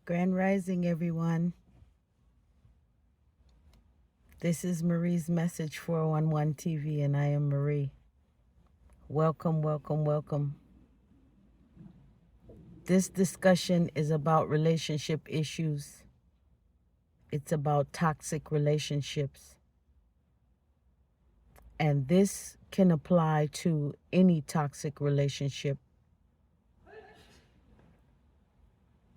Grand Rising, everyone. This is Marie's Message 411 TV, and I am Marie. Welcome, welcome, welcome. This discussion is about relationship issues. It's about toxic relationships. And this can apply to any toxic relationship.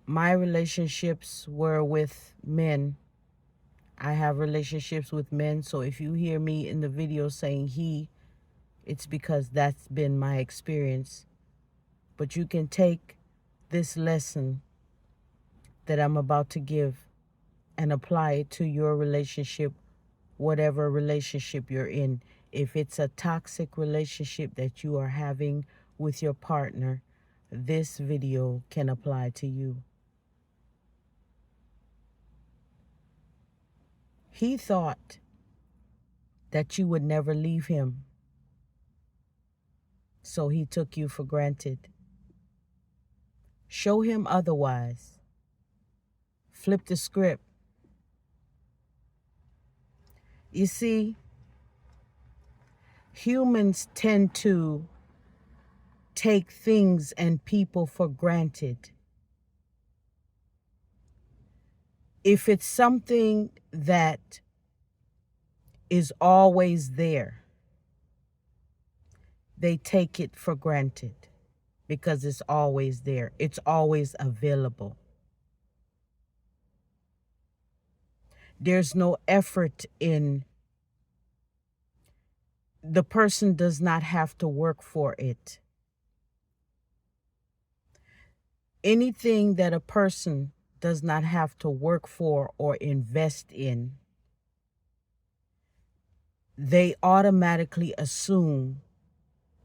My relationships were with men. I have relationships with men, so if you hear me in the video saying he, it's because that's been my experience. But you can take this lesson that I'm about to give and apply it to your relationship, whatever relationship you're in. If it's a toxic relationship that you are having with your partner, this video can apply to you. He thought that you would never leave him, so he took you for granted. Show him otherwise. Flip the script. You see, humans tend to take things and people for granted. If it's something that is always there, they take it for granted because it's always there. It's always available. There's no effort in, the person does not have to work for it. Anything that a person does not have to work for or invest in, they automatically assume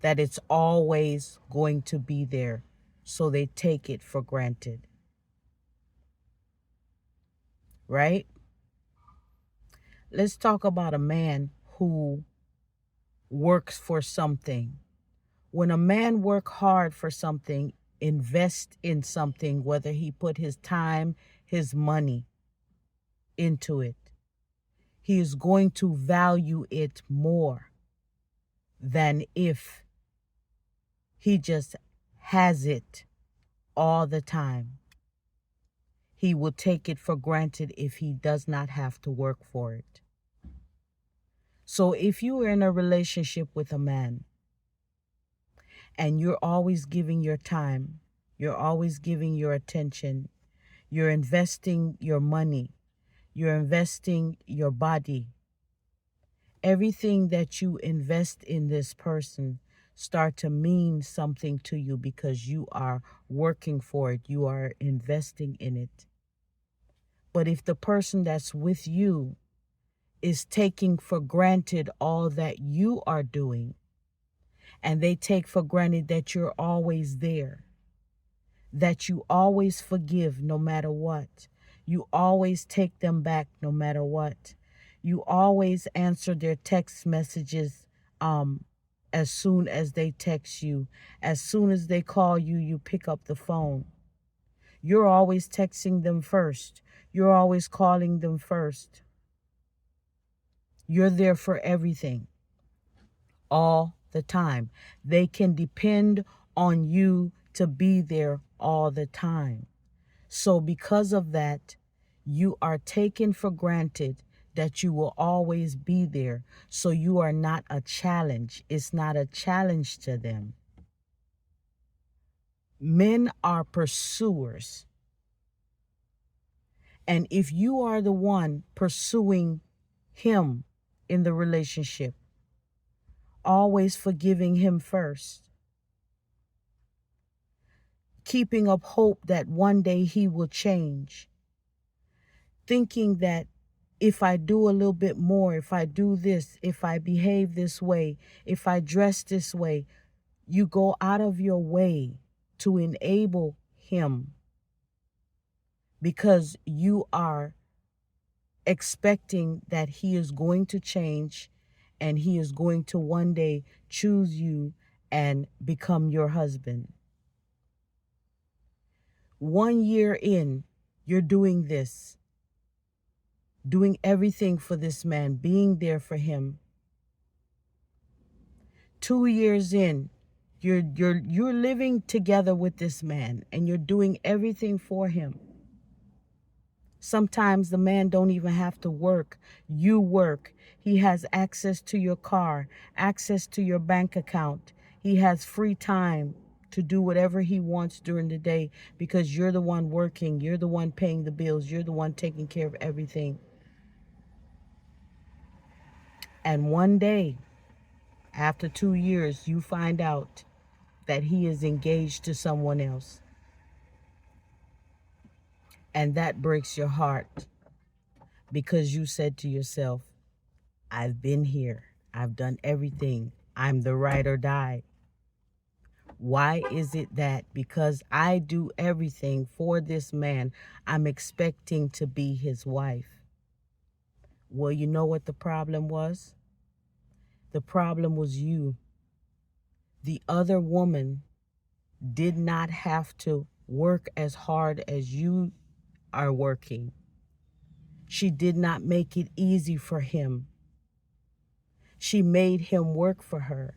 that it's always going to be there, so they take it for granted. Right? Let's talk about a man who works for something. When a man works hard for something, invest in something, whether he put his time, his money into it, he is going to value it more than if he just has it all the time. He will take it for granted if he does not have to work for it. So if you are in a relationship with a man and you're always giving your time, you're always giving your attention, you're investing your money, you're investing your body, everything that you invest in this person start to mean something to you because you are working for it, you are investing in it. But if the person that's with you is taking for granted all that you are doing, and they take for granted that you're always there, that you always forgive no matter what, you always take them back no matter what, you always answer their text messages as soon as they text you, as soon as they call you, you pick up the phone. You're always texting them first. You're always calling them first. You're there for everything, all the time. They can depend on you to be there all the time. So because of that, you are taken for granted that you will always be there. So you are not a challenge. It's not a challenge to them. Men are pursuers. And if you are the one pursuing him in the relationship, always forgiving him first, keeping up hope that one day he will change, thinking that if I do a little bit more, if I do this, if I behave this way, if I dress this way, you go out of your way to enable him because you are expecting that he is going to change and he is going to one day choose you and become your husband. 1 year in, You're doing this, doing everything for this man, being there for him. 2 years in, you're living together with this man and you're doing everything for him. Sometimes the man don't even have to work. You work. He has access to your car, access to your bank account. He has free time to do whatever he wants during the day because you're the one working. You're the one paying the bills. You're the one taking care of everything. And one day, after 2 years, you find out that he is engaged to someone else. And that breaks your heart because you said to yourself, I've been here. I've done everything. I'm the ride or die. Why is it that because I do everything for this man, I'm expecting to be his wife? Well, you know what the problem was? The problem was you. The other woman did not have to work as hard as you are working. She did not make it easy for him. She made him work for her.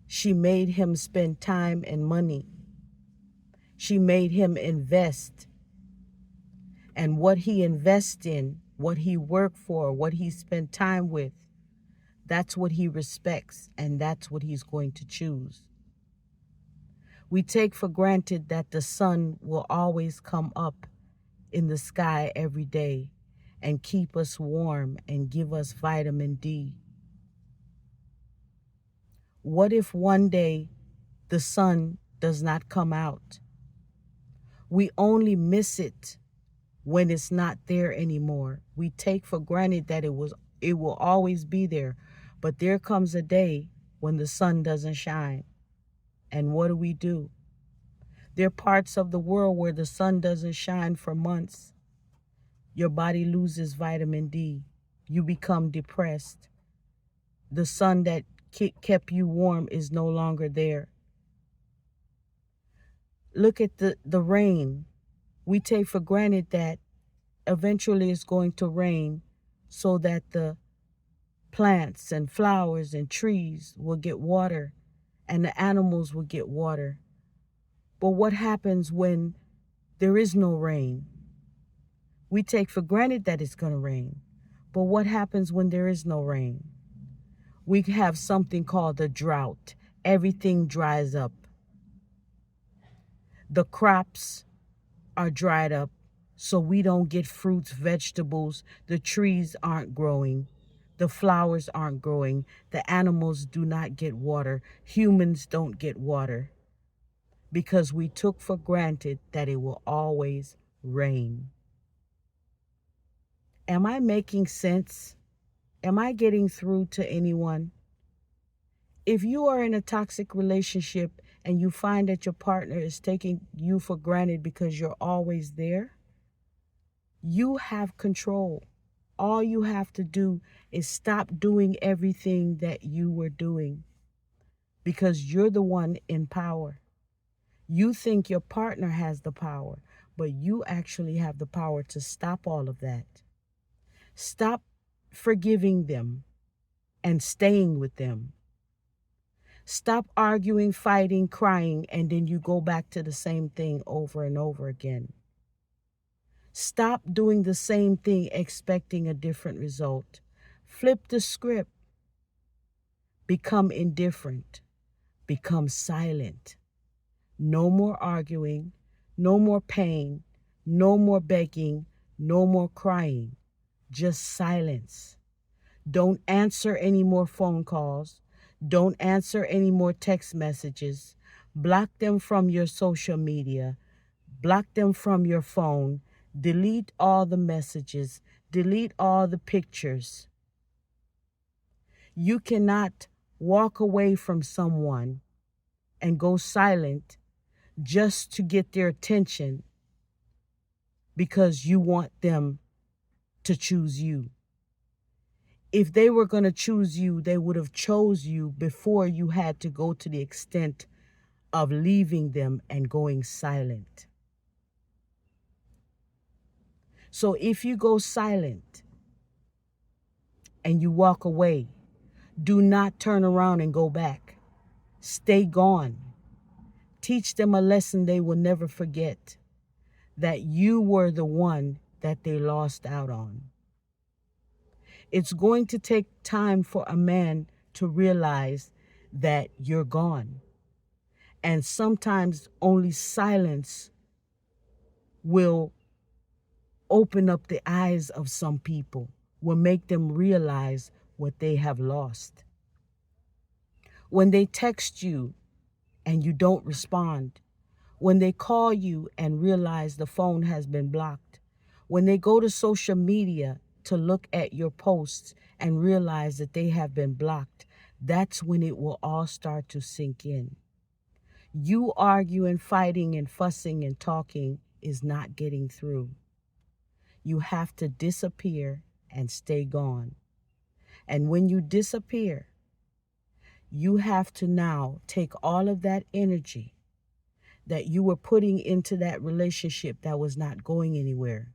She made him spend time and money. She made him invest. And what he invests in, what he worked for, what he spent time with, that's what he respects, and that's what he's going to choose. We take for granted that the sun will always come up in the sky every day and keep us warm and give us vitamin D. What if one day the sun does not come out? We only miss it when it's not there anymore. We take for granted that it will always be there. But there comes a day when the sun doesn't shine. And what do? There are parts of the world where the sun doesn't shine for months. Your body loses vitamin D. You become depressed. The sun that kept you warm is no longer there. Look at the rain. We take for granted that eventually it's going to rain so that the plants and flowers and trees will get water and the animals will get water. But what happens when there is no rain? We take for granted that it's going to rain. But what happens when there is no rain? We have something called a drought. Everything dries up. The crops are dried up, so we don't get fruits, vegetables. The trees aren't growing. The flowers aren't growing. The animals do not get water. Humans don't get water because we took for granted that it will always rain. Am I making sense? Am I getting through to anyone? If you are in a toxic relationship and you find that your partner is taking you for granted because you're always there, you have control. All you have to do is stop doing everything that you were doing because you're the one in power. You think your partner has the power, but you actually have the power to stop all of that. Stop forgiving them and staying with them. Stop arguing, fighting, crying, and then you go back to the same thing over and over again. Stop doing the same thing expecting a different result. Flip the script. Become indifferent. Become silent. No more arguing, no more pain, no more begging, no more crying. Just silence. Don't answer any more phone calls. Don't answer any more text messages. Block them from your social media. Block them from your phone. Delete all the messages. Delete all the pictures. You cannot walk away from someone and go silent just to get their attention because you want them to choose you. If they were going to choose you, they would have chose you before you had to go to the extent of leaving them and going silent. So if you go silent and you walk away, do not turn around and go back. Stay gone. Teach them a lesson they will never forget, that you were the one that they lost out on. It's going to take time for a man to realize that you're gone. And sometimes only silence will open up the eyes of some people, will make them realize what they have lost. When they text you and you don't respond, when they call you and realize the phone has been blocked, when they go to social media to look at your posts and realize that they have been blocked, that's when it will all start to sink in. You arguing, fighting, and fussing and talking is not getting through. You have to disappear and stay gone. And when you disappear, you have to now take all of that energy that you were putting into that relationship that was not going anywhere.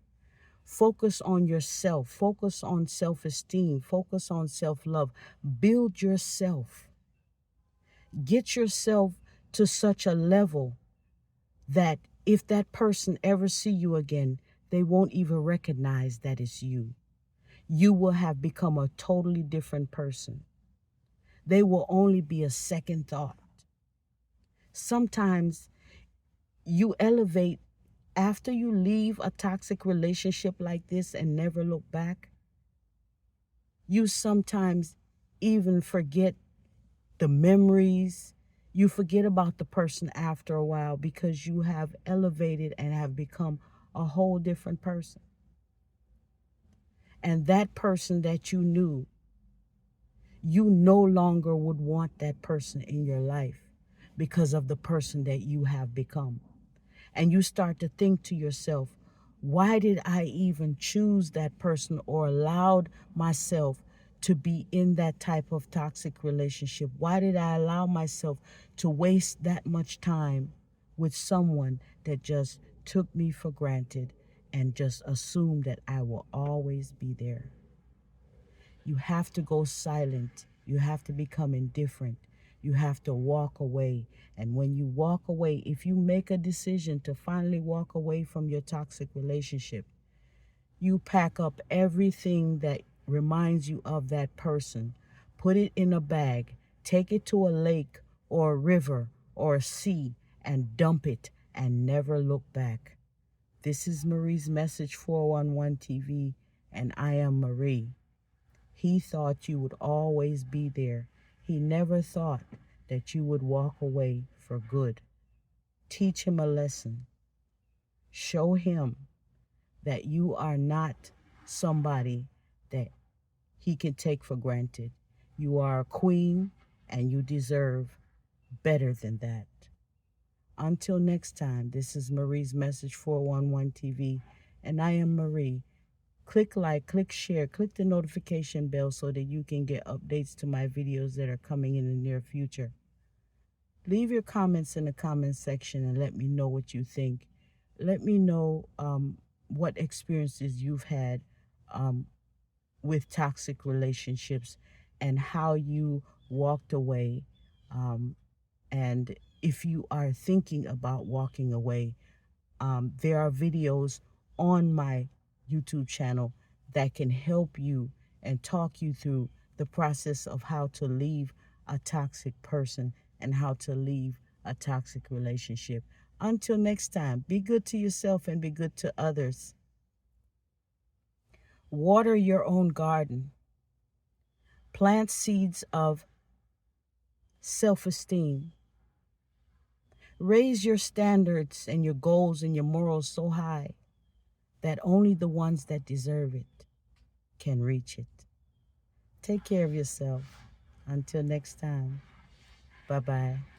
Focus on yourself. Focus on self-esteem. Focus on self-love. Build yourself. Get yourself to such a level that if that person ever see you again, they won't even recognize that it's you. You will have become a totally different person. They will only be a second thought. Sometimes you elevate after you leave a toxic relationship like this and never look back. You sometimes even forget the memories. You forget about the person after a while because you have elevated and have become a whole different person. And that person that you knew, you no longer would want that person in your life because of the person that you have become. And you start to think to yourself, why did I even choose that person or allowed myself to be in that type of toxic relationship? Why did I allow myself to waste that much time with someone that just took me for granted and just assumed that I will always be there? You have to go silent. You have to become indifferent. You have to walk away. And when you walk away, if you make a decision to finally walk away from your toxic relationship, you pack up everything that reminds you of that person, put it in a bag, take it to a lake or a river or a sea, and dump it and never look back. This is Marie's Message 411 TV, and I am Marie. He thought you would always be there. He never thought that you would walk away for good. Teach him a lesson. Show him that you are not somebody that he can take for granted. You are a queen and you deserve better than that. Until next time, this is Marie's Message 411 TV, and I am Marie. Click like, click share, click the notification bell so that you can get updates to my videos that are coming in the near future. Leave your comments in the comment section and let me know what you think. Let me know what experiences you've had with toxic relationships and how you walked away. And if you are thinking about walking away, there are videos on my YouTube channel that can help you and talk you through the process of how to leave a toxic person and how to leave a toxic relationship. Until next time, be good to yourself and be good to others. Water your own garden. Plant seeds of self-esteem. Raise your standards and your goals and your morals so high that only the ones that deserve it can reach it. Take care of yourself. Until next time, bye-bye.